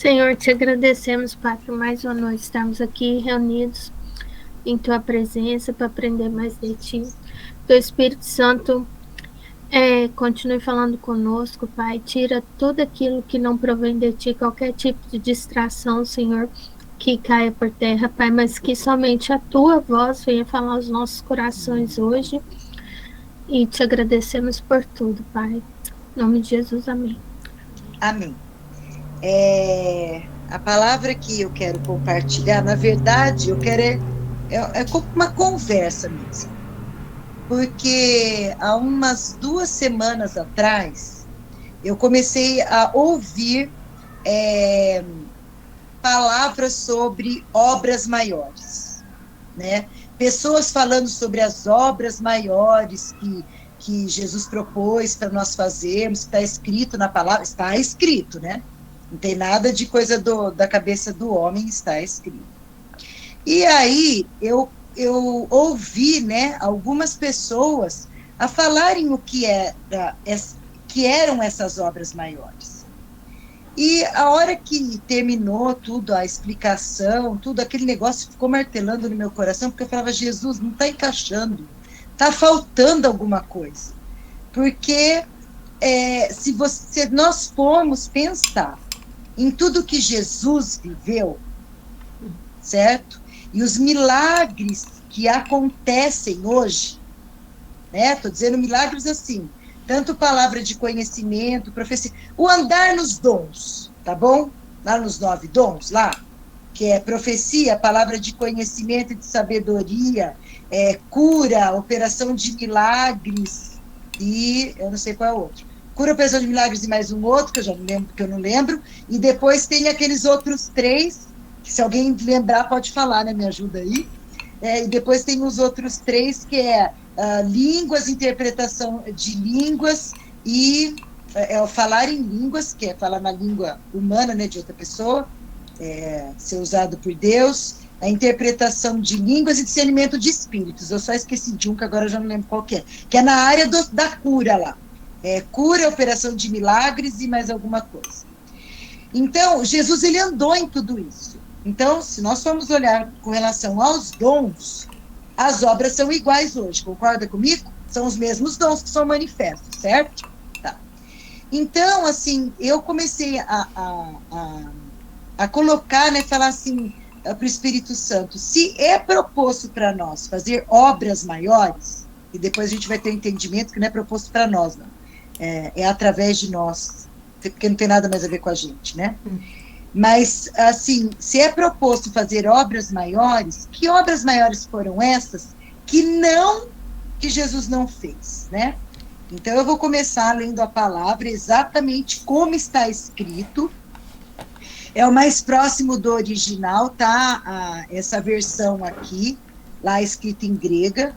Senhor, te agradecemos, Pai, por mais uma noite estarmos aqui reunidos em Tua presença para aprender mais de Ti. Que o Espírito Santo continue falando conosco, Pai. Tira tudo aquilo que não provém de Ti, qualquer tipo de distração, Senhor, que caia por terra, Pai, mas que somente a Tua voz venha falar aos nossos corações hoje. E te agradecemos por tudo, Pai. Em nome de Jesus, amém. Amém. A palavra que eu quero compartilhar, na verdade, é como uma conversa mesmo. Porque há umas 2 semanas atrás, eu comecei a ouvir palavras sobre obras maiores, né? Pessoas falando sobre as obras maiores que Jesus propôs para nós fazermos, que está escrito na palavra, está escrito, né? Não tem nada de coisa da cabeça do homem, está escrito. E aí eu ouvi, né, algumas pessoas a falarem o que eram essas obras maiores. E a hora que terminou tudo, a explicação, tudo, aquele negócio ficou martelando no meu coração, porque eu falava, Jesus, não está encaixando, está faltando alguma coisa. Porque se nós formos pensar em tudo que Jesus viveu, certo? E os milagres que acontecem hoje, né? Estou dizendo milagres assim, tanto palavra de conhecimento, profecia, o andar nos dons, tá bom? Lá nos 9 dons, lá, que é profecia, palavra de conhecimento e de sabedoria, cura, operação de milagres, e eu não sei qual é o outro. Cura, operação de milagres e mais um outro, que eu já não lembro, porque eu não lembro, e depois tem aqueles outros 3, que se alguém lembrar pode falar, né? Me ajuda aí. E depois tem os outros 3, que línguas, interpretação de línguas e falar em línguas, que é falar na língua humana, né, de outra pessoa, ser usado por Deus, a interpretação de línguas e discernimento de espíritos. Eu só esqueci de um, que agora eu já não lembro qual que é na área da cura lá. Cura, operação de milagres e mais alguma coisa. Então, Jesus, ele andou em tudo isso. Então, se nós formos olhar com relação aos dons, as obras são iguais hoje, concorda comigo? São os mesmos dons que são manifestos, certo? Tá. Então, assim, eu comecei a colocar, né, falar assim para o Espírito Santo, se é proposto para nós fazer obras maiores, e depois a gente vai ter um entendimento que não é proposto para nós, não. É através de nós, porque não tem nada mais a ver com a gente, né? Mas, assim, se é proposto fazer obras maiores, que obras maiores foram essas que Jesus não fez, né? Então, eu vou começar lendo a palavra exatamente como está escrito. É o mais próximo do original, tá? Essa versão aqui, lá escrita em grega.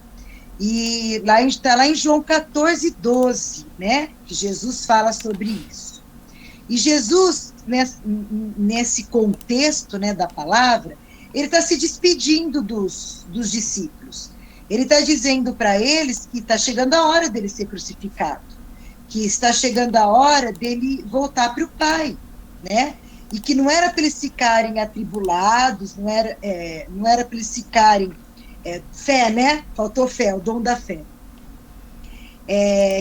E está lá em João 14:12, né? Que Jesus fala sobre isso. E Jesus, nesse contexto, né, da palavra, ele está se despedindo dos discípulos. Ele está dizendo para eles que está chegando a hora dele ser crucificado, que está chegando a hora dele voltar para o Pai, né? E que não era para eles ficarem atribulados, não era para eles ficarem fé, né? Faltou fé, o dom da fé.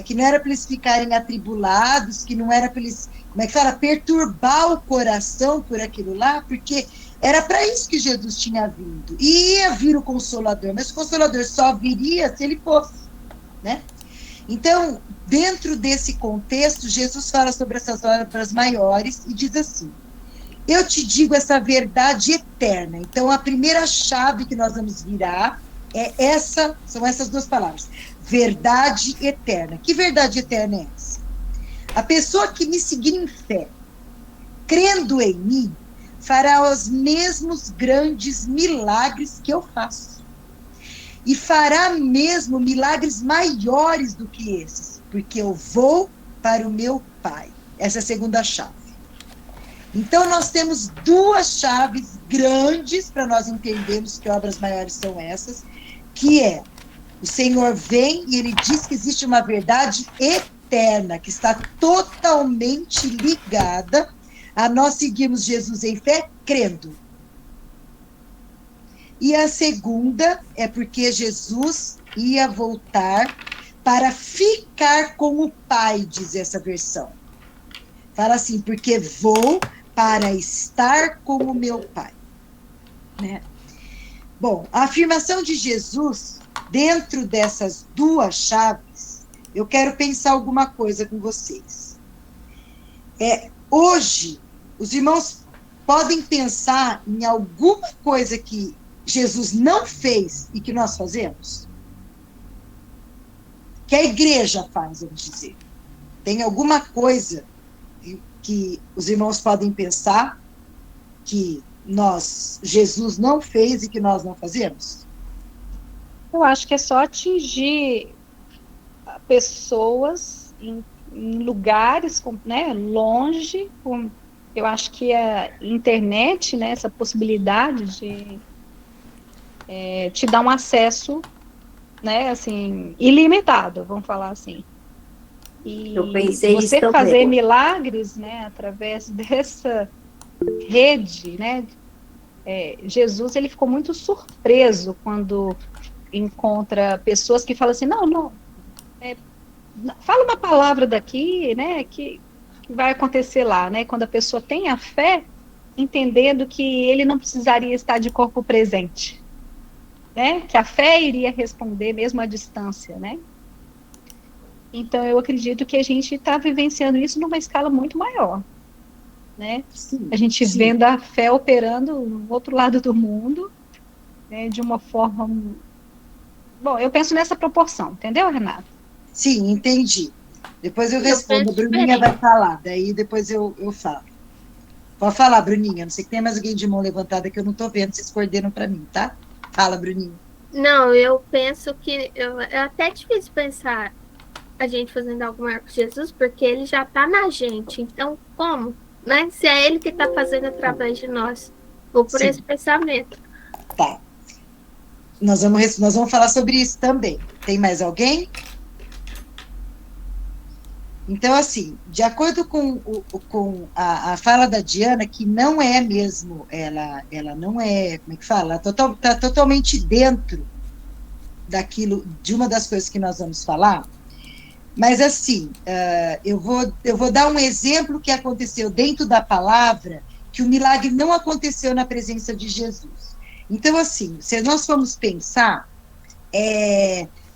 Que não era para eles ficarem atribulados, que não era para eles, como é que fala, perturbar o coração por aquilo lá, porque era para isso que Jesus tinha vindo. E ia vir o Consolador, mas o Consolador só viria se ele fosse, né? Então, dentro desse contexto, Jesus fala sobre essas obras maiores e diz assim: eu te digo essa verdade eterna. Então, a primeira chave que nós vamos virar são essas 2 palavras. Verdade eterna. Que verdade eterna é essa? A pessoa que me seguir em fé, crendo em mim, fará os mesmos grandes milagres que eu faço. E fará mesmo milagres maiores do que esses, porque eu vou para o meu Pai. Essa é a segunda chave. Então, nós temos 2 chaves grandes para nós entendermos que obras maiores são essas, que o Senhor vem e ele diz que existe uma verdade eterna, que está totalmente ligada a nós seguirmos Jesus em fé, crendo. E a segunda é porque Jesus ia voltar para ficar com o Pai, diz essa versão. Fala assim, porque vou para estar com o meu Pai. Né? Bom, a afirmação de Jesus, dentro dessas duas chaves, eu quero pensar alguma coisa com vocês. Hoje, os irmãos podem pensar em alguma coisa que Jesus não fez e que nós fazemos? Que a igreja faz, vamos dizer. Tem alguma coisa que os irmãos podem pensar que Jesus não fez e que nós não fazemos? Eu acho que é só atingir pessoas em lugares, né, longe. Eu acho que a internet, né, essa possibilidade de te dar um acesso, né, assim, ilimitado, vamos falar assim. E eu pensei você nisso fazer também. milagres, né, através dessa rede, né, Jesus, ele ficou muito surpreso quando encontra pessoas que falam assim, não, fala uma palavra daqui, né, que vai acontecer lá, né, quando a pessoa tem a fé, entendendo que ele não precisaria estar de corpo presente, né, que a fé iria responder mesmo à distância, né. Então, eu acredito que a gente está vivenciando isso numa escala muito maior, né, Sim, a gente sim. vendo a fé operando no outro lado do mundo, né, de uma forma... Bom, eu penso nessa proporção, entendeu, Renata? Sim, entendi. Depois eu Eu respondo. A penso Bruninha vai diferente. falar, daí depois eu falo. Pode falar, Bruninha. Não sei que tem mais alguém de mão levantada que eu não estou vendo, vocês coordenam para mim, tá? Fala, Bruninha. Não, eu penso que é até difícil pensar a gente fazendo algo maior com Jesus, porque ele já está na gente. Então, como? Né? Se é ele que está fazendo através de nós. Ou por Sim. esse pensamento. Tá. Nós vamos falar sobre isso também. Tem mais alguém? Então, assim, de acordo com a fala da Diana, que não é mesmo, ela não é, como é que fala? Está totalmente dentro daquilo, de uma das coisas que nós vamos falar, mas assim, eu vou dar um exemplo que aconteceu dentro da palavra, que o milagre não aconteceu na presença de Jesus. Então, assim, se nós formos pensar,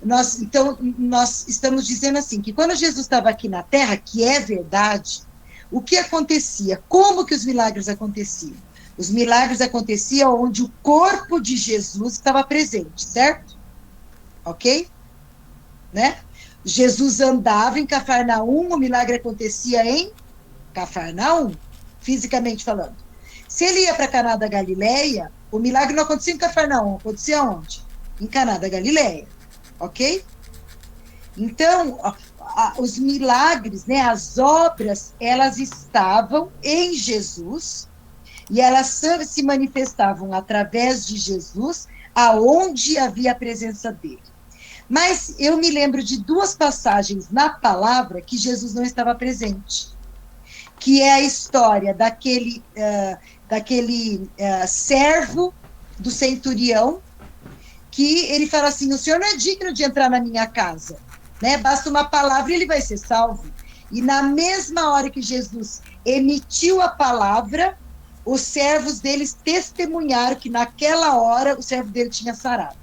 nós estamos dizendo assim, que quando Jesus estava aqui na Terra, que é verdade, o que acontecia? Como que os milagres aconteciam? Os milagres aconteciam onde o corpo de Jesus estava presente, certo? Ok? Né? Jesus andava em Cafarnaum, o milagre acontecia em Cafarnaum, fisicamente falando. Se ele ia para Caná da Galileia, o milagre não acontecia em Cafarnaum, acontecia onde? Em Caná da Galileia. Ok? Então, os milagres, né, as obras, elas estavam em Jesus e elas se manifestavam através de Jesus, aonde havia a presença dele. Mas eu me lembro de duas passagens na palavra que Jesus não estava presente, que é a história daquele servo do centurião, que ele fala assim, o senhor não é digno de entrar na minha casa, né? Basta uma palavra e ele vai ser salvo. E na mesma hora que Jesus emitiu a palavra, os servos deles testemunharam que naquela hora o servo dele tinha sarado.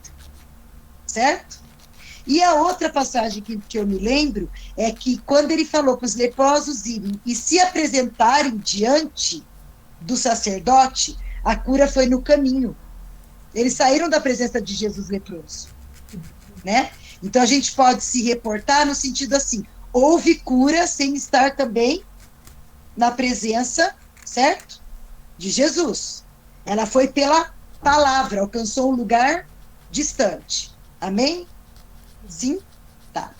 Certo? E a outra passagem que eu me lembro é que quando ele falou para os leprosos irem e se apresentarem diante do sacerdote, a cura foi no caminho. Eles saíram da presença de Jesus leproso, né? Então a gente pode se reportar no sentido assim, houve cura sem estar também na presença, certo? De Jesus. Ela foi pela palavra, alcançou um lugar distante. Amém? Sim? Tá.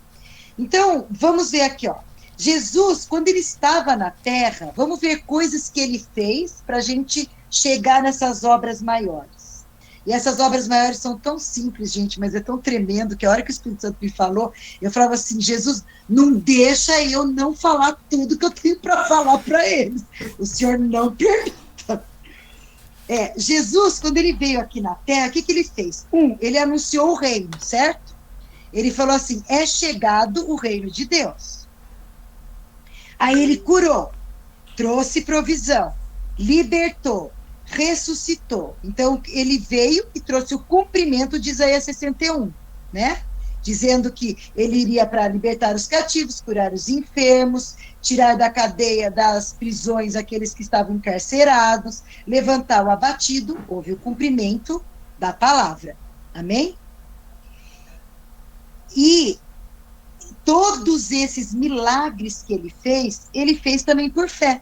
Então, vamos ver aqui, ó. Jesus, quando ele estava na terra, vamos ver coisas que ele fez para a gente chegar nessas obras maiores. E essas obras maiores são tão simples, gente, mas é tão tremendo que a hora que o Espírito Santo me falou, eu falava assim, Jesus, não deixa eu não falar tudo que eu tenho para falar para eles. O Senhor não permita. Jesus, quando ele veio aqui na Terra, o que ele fez? Ele anunciou o reino, certo? Ele falou assim, é chegado o reino de Deus. Aí ele curou, trouxe provisão, libertou, ressuscitou. Então, ele veio e trouxe o cumprimento de Isaías 61, né? Dizendo que ele iria para libertar os cativos, curar os enfermos, tirar da cadeia, das prisões, aqueles que estavam encarcerados, levantar o abatido, houve o cumprimento da palavra. Amém? E todos esses milagres que ele fez também por fé.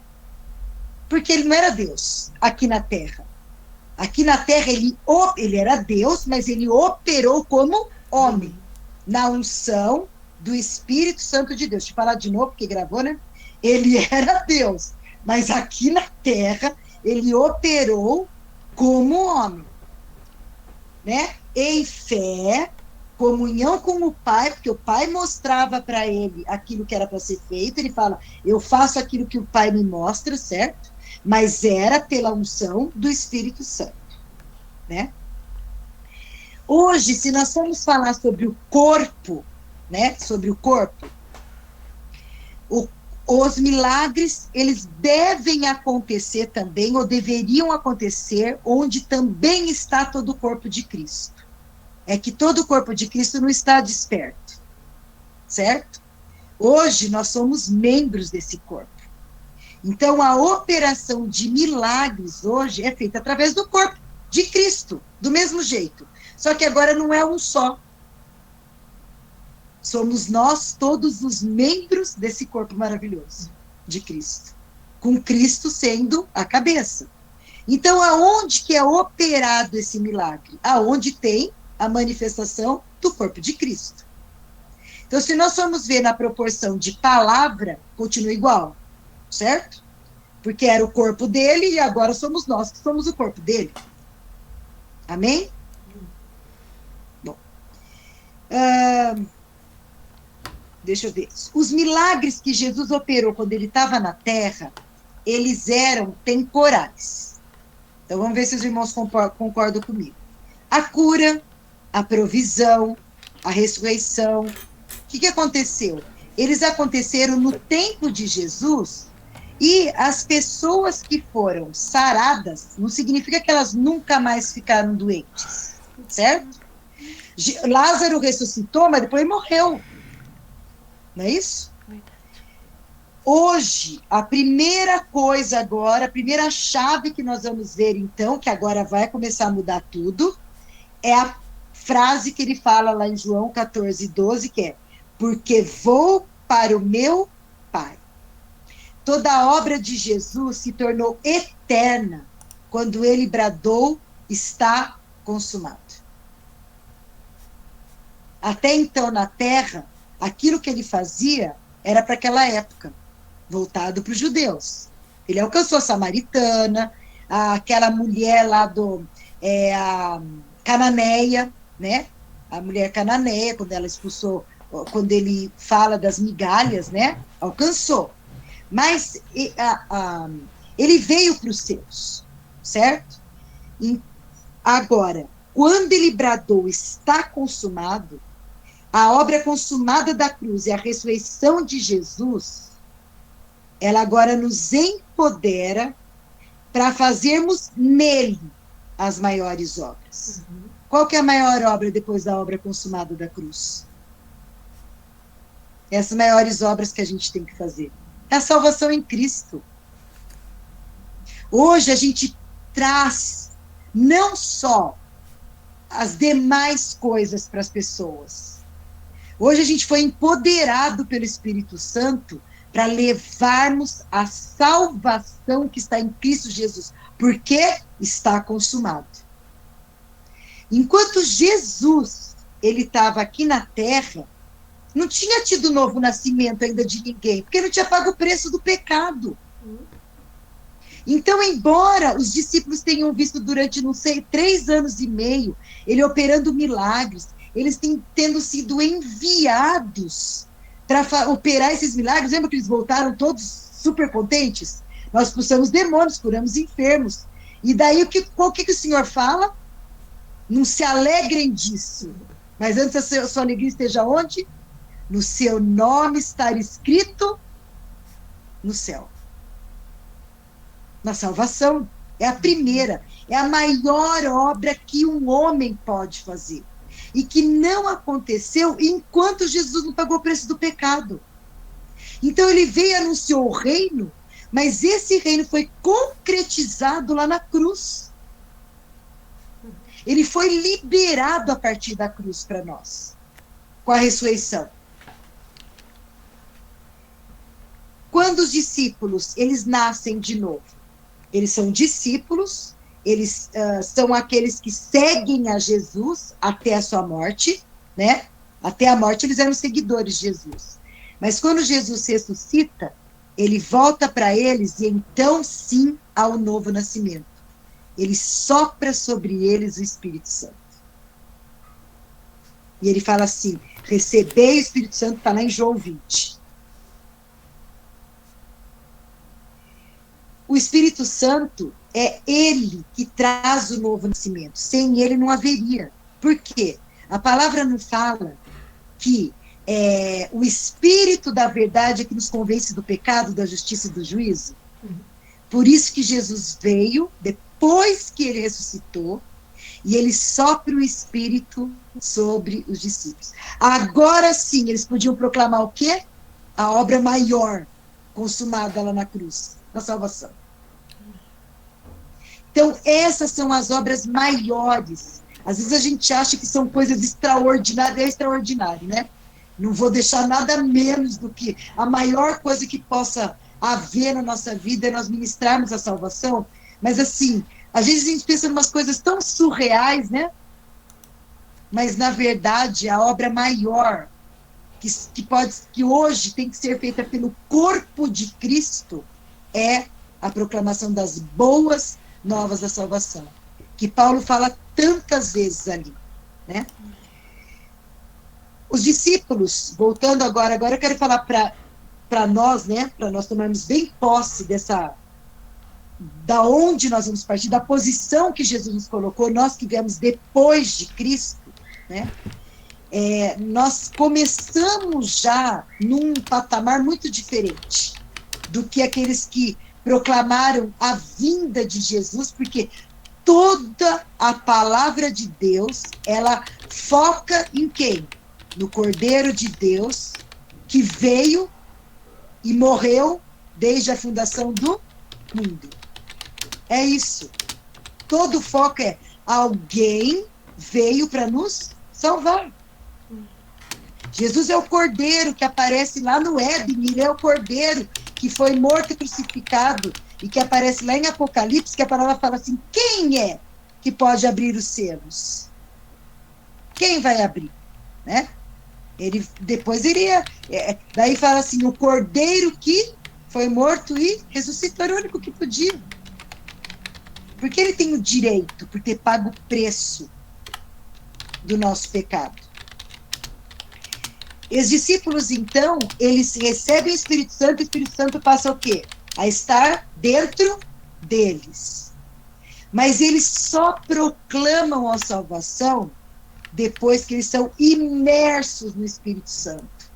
Porque ele não era Deus aqui na Terra. Aqui na Terra ele era Deus, mas ele operou como homem, na unção do Espírito Santo de Deus. Deixa eu falar de novo, porque gravou, né? Ele era Deus, mas aqui na Terra ele operou como homem, né? Em fé, comunhão com o Pai, porque o Pai mostrava para ele aquilo que era para ser feito. Ele fala, eu faço aquilo que o Pai me mostra, certo? Mas era pela unção do Espírito Santo, né? Hoje, se nós formos falar sobre o corpo, né? Sobre o corpo, os milagres, eles devem acontecer também, ou deveriam acontecer, onde também está todo o corpo de Cristo. É que todo o corpo de Cristo não está desperto, certo? Hoje, nós somos membros desse corpo. Então, a operação de milagres hoje é feita através do corpo de Cristo, do mesmo jeito. Só que agora não é um só. Somos nós, todos os membros desse corpo maravilhoso de Cristo. Com Cristo sendo a cabeça. Então, aonde que é operado esse milagre? Aonde tem a manifestação do corpo de Cristo. Então, se nós formos ver na proporção de palavra, continua igual. Certo? Porque era o corpo dele e agora somos nós que somos o corpo dele. Amém? Bom. Deixa eu ver. Os milagres que Jesus operou quando ele estava na Terra, eles eram temporais. Então vamos ver se os irmãos concordam comigo. A cura, a provisão, a ressurreição. O que aconteceu? Eles aconteceram no tempo de Jesus. E as pessoas que foram saradas, não significa que elas nunca mais ficaram doentes, certo? Lázaro ressuscitou, mas depois morreu. Não é isso? Hoje, a primeira coisa agora, a primeira chave que nós vamos ver, então, que agora vai começar a mudar tudo, é a frase que ele fala lá em João 14:12, que é, porque vou para o meu Pai. Toda a obra de Jesus se tornou eterna quando ele bradou, está consumado. Até então, na Terra, aquilo que ele fazia era para aquela época, voltado para os judeus. Ele alcançou a samaritana, aquela mulher lá a cananeia, né? A mulher cananeia, quando ela expulsou, quando ele fala das migalhas, né? Alcançou. Mas ele veio para os seus, certo? E agora, quando ele bradou, está consumado, a obra consumada da cruz e a ressurreição de Jesus, ela agora nos empodera para fazermos nele as maiores obras. Qual que é a maior obra depois da obra consumada da cruz? Essas maiores obras que a gente tem que fazer. É a salvação em Cristo. Hoje a gente traz não só as demais coisas para as pessoas. Hoje a gente foi empoderado pelo Espírito Santo para levarmos a salvação que está em Cristo Jesus, porque está consumado. Enquanto Jesus ele estava aqui na Terra, não tinha tido novo nascimento ainda de ninguém, porque não tinha pago o preço do pecado. Então, embora os discípulos tenham visto durante, não sei, 3 anos e meio, ele operando milagres, eles tendo sido enviados para operar esses milagres. Lembra que eles voltaram todos super contentes? Nós expulsamos demônios, curamos enfermos. E daí, o que o Senhor fala? Não se alegrem disso. Mas antes a sua alegria esteja onde? No seu nome estar escrito no céu. Na salvação. É a primeira. É a maior obra que um homem pode fazer. E que não aconteceu enquanto Jesus não pagou o preço do pecado. Então ele veio e anunciou o reino, mas esse reino foi concretizado lá na cruz. Ele foi liberado a partir da cruz para nós, com a ressurreição. Quando os discípulos, eles nascem de novo, eles são discípulos, eles são aqueles que seguem a Jesus até a sua morte, né? Até a morte eles eram seguidores de Jesus. Mas quando Jesus ressuscita, ele volta para eles e então sim há o novo nascimento. Ele sopra sobre eles o Espírito Santo. E ele fala assim, recebei o Espírito Santo, está lá em João 20. O Espírito Santo é ele que traz o novo nascimento. Sem ele não haveria. Por quê? A palavra não fala que o Espírito da verdade é que nos convence do pecado, da justiça e do juízo. Por isso que Jesus veio, depois que ele ressuscitou, e ele sopra o Espírito sobre os discípulos. Agora sim, eles podiam proclamar o quê? A obra maior, consumada lá na cruz, na salvação. Então, essas são as obras maiores. Às vezes a gente acha que são coisas extraordinárias, é extraordinário, né? Não vou deixar nada menos do que a maior coisa que possa haver na nossa vida é nós ministrarmos a salvação. Mas assim, às vezes a gente pensa em umas coisas tão surreais, né? Mas na verdade a obra maior que hoje tem que ser feita pelo corpo de Cristo é a proclamação das boas novas da salvação, que Paulo fala tantas vezes ali, né? Os discípulos, voltando agora eu quero falar para nós, né? Para nós tomarmos bem posse da onde nós vamos partir, da posição que Jesus nos colocou, nós que viemos depois de Cristo, né? Nós começamos já num patamar muito diferente do que aqueles que proclamaram a vinda de Jesus, porque toda a palavra de Deus, ela foca em quem? No Cordeiro de Deus, que veio e morreu desde a fundação do mundo. É isso. Todo foco é alguém veio para nos salvar. Jesus é o Cordeiro que aparece lá no Éden, ele é o Cordeiro que foi morto e crucificado, e que aparece lá em Apocalipse, que a palavra fala assim, quem é que pode abrir os selos? Quem vai abrir? Né? Ele, depois iria, daí fala assim, o Cordeiro que foi morto e ressuscitou, era o único que podia. Porque ele tem o direito, por ter pago o preço do nosso pecado. E os discípulos, então, eles recebem o Espírito Santo passa o quê? A estar dentro deles. Mas eles só proclamam a salvação depois que eles são imersos no Espírito Santo.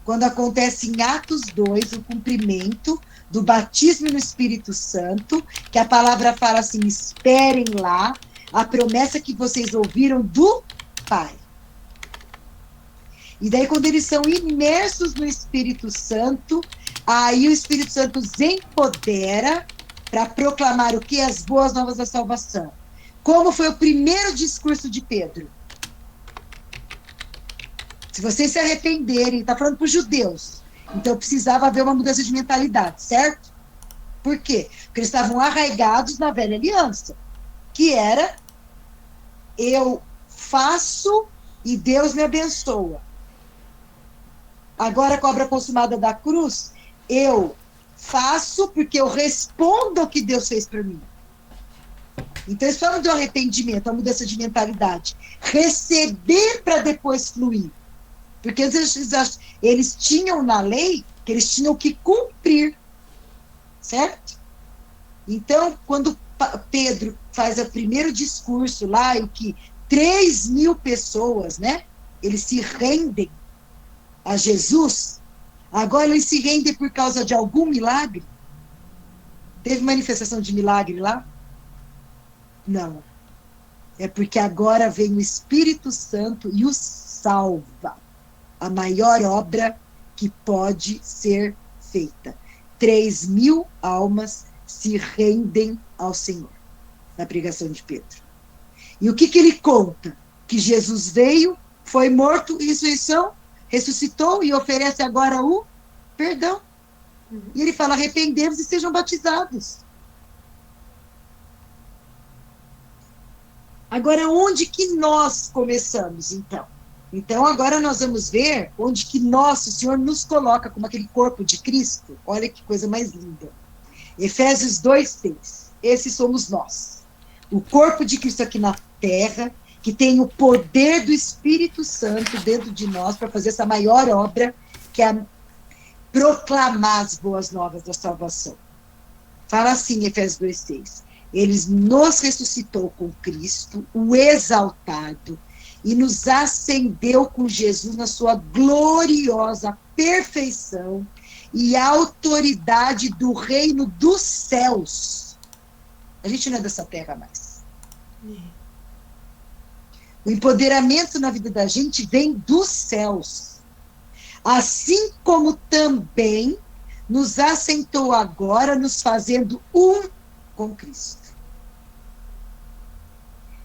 Quando acontece em Atos 2, o cumprimento do batismo no Espírito Santo, que a palavra fala assim, esperem lá, a promessa que vocês ouviram do Pai. E daí, quando eles são imersos no Espírito Santo, aí o Espírito Santo os empodera para proclamar o que? As boas novas da salvação. Como foi o primeiro discurso de Pedro? Se vocês se arrependerem, está falando para os judeus, então precisava haver uma mudança de mentalidade, certo? Por quê? Porque eles estavam arraigados na velha aliança, que era, eu faço e Deus me abençoa. Agora, com a obra consumada da cruz, eu faço porque eu respondo ao que Deus fez para mim. Então, eles falam do arrependimento, a mudança de mentalidade. Receber para depois fluir. Porque às vezes eles tinham na lei que eles tinham que cumprir. Certo? Então, quando Pedro faz o primeiro discurso lá, em que 3.000 pessoas, né? Eles se rendem a Jesus. Agora eles se rendem por causa de algum milagre? Teve manifestação de milagre lá? Não. É porque agora vem o Espírito Santo e os salva. A maior obra que pode ser feita. 3.000 almas se rendem ao Senhor, na pregação de Pedro. E o que ele conta? Que Jesus veio, foi morto, ressurreição, ressuscitou e oferece agora o perdão. E ele fala, arrependemos e sejam batizados. Agora, onde que nós começamos, então? Então, agora nós vamos ver onde que o Senhor nos coloca como aquele corpo de Cristo. Olha que coisa mais linda. Efésios 2:6. Esses somos nós. O corpo de Cristo aqui na terra, que tem o poder do Espírito Santo dentro de nós para fazer essa maior obra, que é proclamar as boas novas da salvação. Fala assim, Efésios 2:6. Ele nos ressuscitou com Cristo, o exaltado, e nos ascendeu com Jesus na sua gloriosa perfeição e autoridade do reino dos céus. A gente não é dessa terra mais. O empoderamento na vida da gente vem dos céus. Assim como também nos assentou agora, nos fazendo um com Cristo.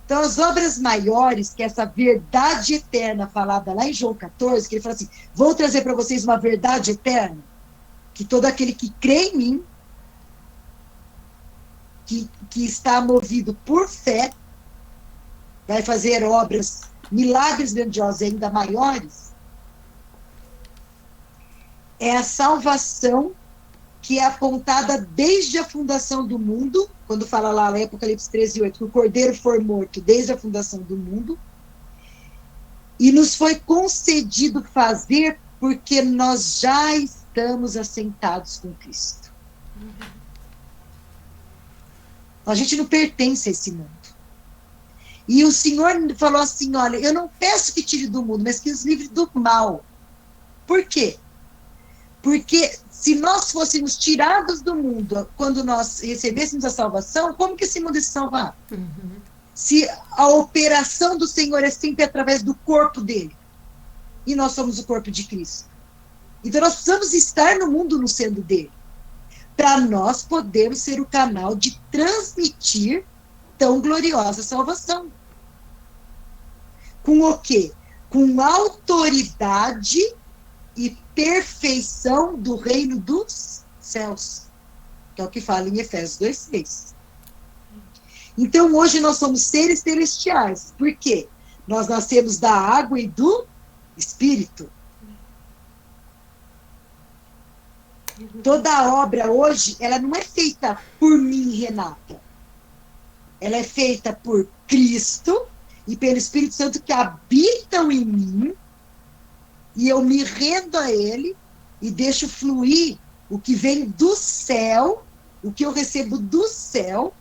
Então, as obras maiores, que é essa verdade eterna falada lá em João 14, que ele fala assim, vou trazer para vocês uma verdade eterna, que todo aquele que crê em mim, que está movido por fé, vai fazer obras, milagres grandiosos ainda maiores, é a salvação que é apontada desde a fundação do mundo, quando fala lá em Apocalipse 13:8, que o Cordeiro foi morto desde a fundação do mundo, e nos foi concedido fazer porque nós já estamos assentados com Cristo. A gente não pertence a esse mundo. E o Senhor falou assim, olha, eu não peço que tire do mundo, mas que os livre do mal. Por quê? Porque se nós fôssemos tirados do mundo quando nós recebêssemos a salvação, como que esse mundo ia se salvar? Se a operação do Senhor é sempre através do corpo dele, e nós somos o corpo de Cristo. Então nós precisamos estar no mundo no sendo dele, para nós podermos ser o canal de transmitir tão gloriosa salvação. Com o quê? Com autoridade e perfeição do reino dos céus, que é o que fala em Efésios 2:6. Então, hoje nós somos seres celestiais. Por quê? Nós nascemos da água e do Espírito. Toda a obra hoje, ela não é feita por mim, Renata. Ela é feita por Cristo e pelo Espírito Santo que habitam em mim, e eu me rendo a ele e deixo fluir o que vem do céu, o que eu recebo do céu,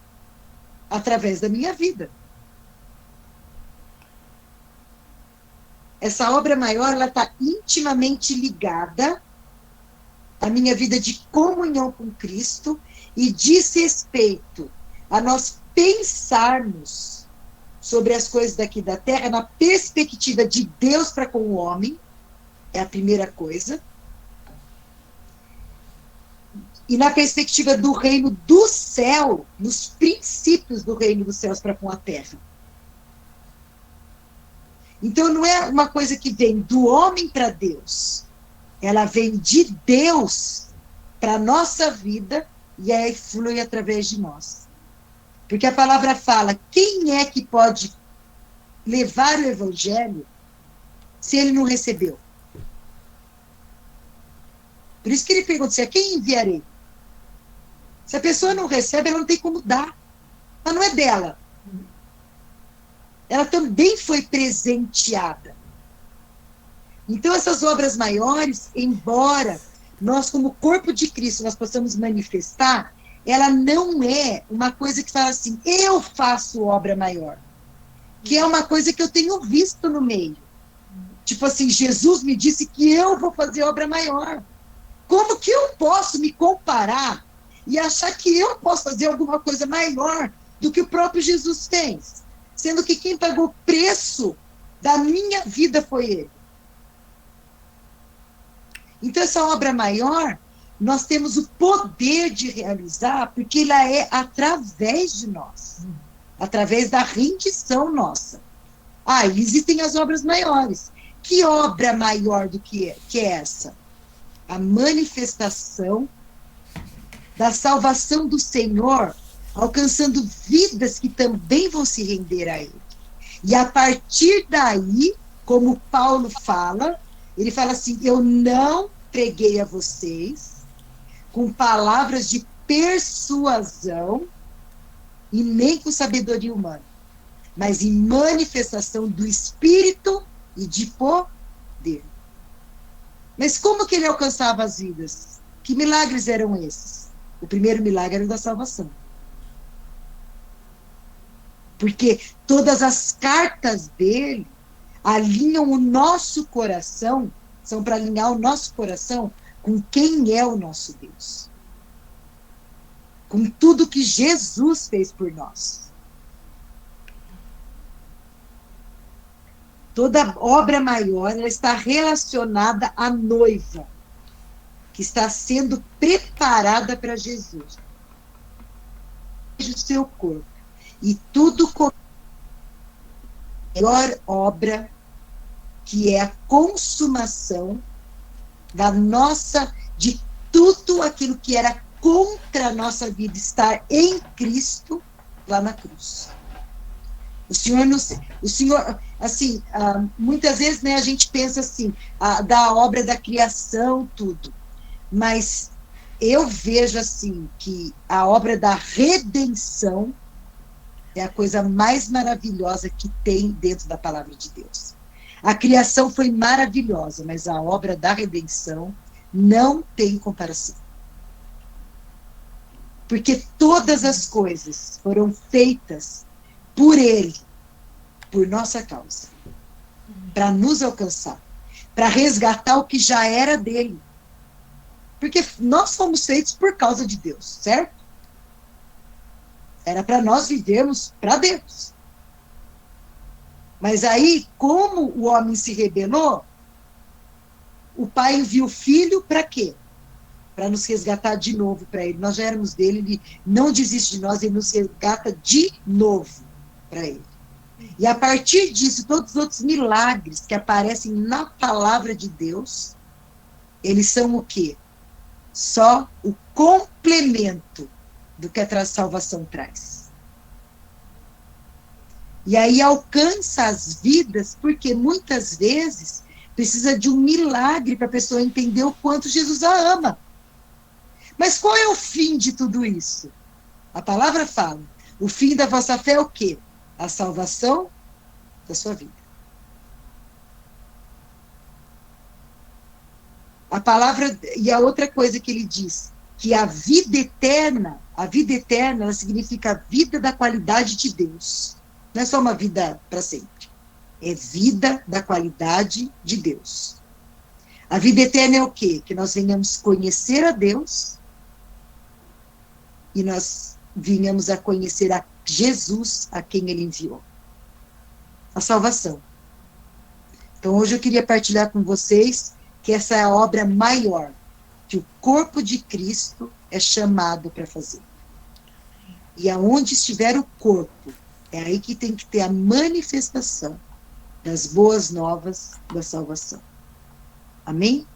através da minha vida. Essa obra maior, ela está intimamente ligada à minha vida de comunhão com Cristo e diz respeito a nós pensarmos sobre as coisas daqui da terra na perspectiva de Deus para com o homem, é a primeira coisa, e na perspectiva do reino do céu, nos princípios do reino dos céus para com a terra. Então não é uma coisa que vem do homem para Deus, ela vem de Deus para a nossa vida e aí flui através de nós. Porque a palavra fala, quem é que pode levar o evangelho se ele não recebeu? Por isso que ele pergunta assim, a quem enviarei? Se a pessoa não recebe, ela não tem como dar. Ela não é dela. Ela também foi presenteada. Então, essas obras maiores, embora nós, como corpo de Cristo, nós possamos manifestar, ela não é uma coisa que fala assim, eu faço obra maior. Que é uma coisa que eu tenho visto no meio. Tipo assim, Jesus me disse que eu vou fazer obra maior. Como que eu posso me comparar e achar que eu posso fazer alguma coisa maior do que o próprio Jesus fez? Sendo que quem pagou o preço da minha vida foi ele. Então, essa obra maior, nós temos o poder de realizar, porque ela é através de nós. Através da rendição nossa. Existem as obras maiores. Que obra maior do que é essa? A manifestação da salvação do Senhor, alcançando vidas que também vão se render a Ele. E a partir daí, como Paulo fala, ele fala assim, eu não preguei a vocês com palavras de persuasão e nem com sabedoria humana, mas em manifestação do Espírito e de poder. Mas como que ele alcançava as vidas? Que milagres eram esses? O primeiro milagre era o da salvação. Porque todas as cartas dele alinham o nosso coração, são para alinhar o nosso coração com quem é o nosso Deus. Com tudo que Jesus fez por nós. Toda obra maior, ela está relacionada à noiva, que está sendo preparada para Jesus. O seu corpo. E tudo com a maior obra, que é a consumação da nossa, de tudo aquilo que era contra a nossa vida, estar em Cristo, lá na cruz. O Senhor, assim, muitas vezes, né, a gente pensa assim, da obra da criação, tudo, mas eu vejo assim, que a obra da redenção é a coisa mais maravilhosa que tem dentro da palavra de Deus. A criação foi maravilhosa, mas a obra da redenção não tem comparação. Porque todas as coisas foram feitas por Ele, por nossa causa, para nos alcançar, para resgatar o que já era dele. Porque nós fomos feitos por causa de Deus, certo? Era para nós vivermos para Deus. Mas aí, como o homem se rebelou, o pai envia o filho para quê? Para nos resgatar de novo para ele. Nós já éramos dele, ele não desiste de nós, ele nos resgata de novo para ele. E a partir disso, todos os outros milagres que aparecem na palavra de Deus, eles são o quê? Só o complemento do que a salvação traz. E aí alcança as vidas, porque muitas vezes precisa de um milagre para a pessoa entender o quanto Jesus a ama. Mas qual é o fim de tudo isso? A palavra fala, o fim da vossa fé é o quê? A salvação da sua vida. A palavra, e a outra coisa que ele diz, que a vida eterna, ela significa a vida da qualidade de Deus. Não é só uma vida para sempre. É vida da qualidade de Deus. A vida eterna é o quê? Que nós venhamos conhecer a Deus e nós venhamos a conhecer a Jesus, a quem ele enviou. A salvação. Então, hoje eu queria partilhar com vocês que essa é a obra maior que o corpo de Cristo é chamado para fazer. E aonde estiver o corpo, é aí que tem que ter a manifestação das boas novas da salvação. Amém?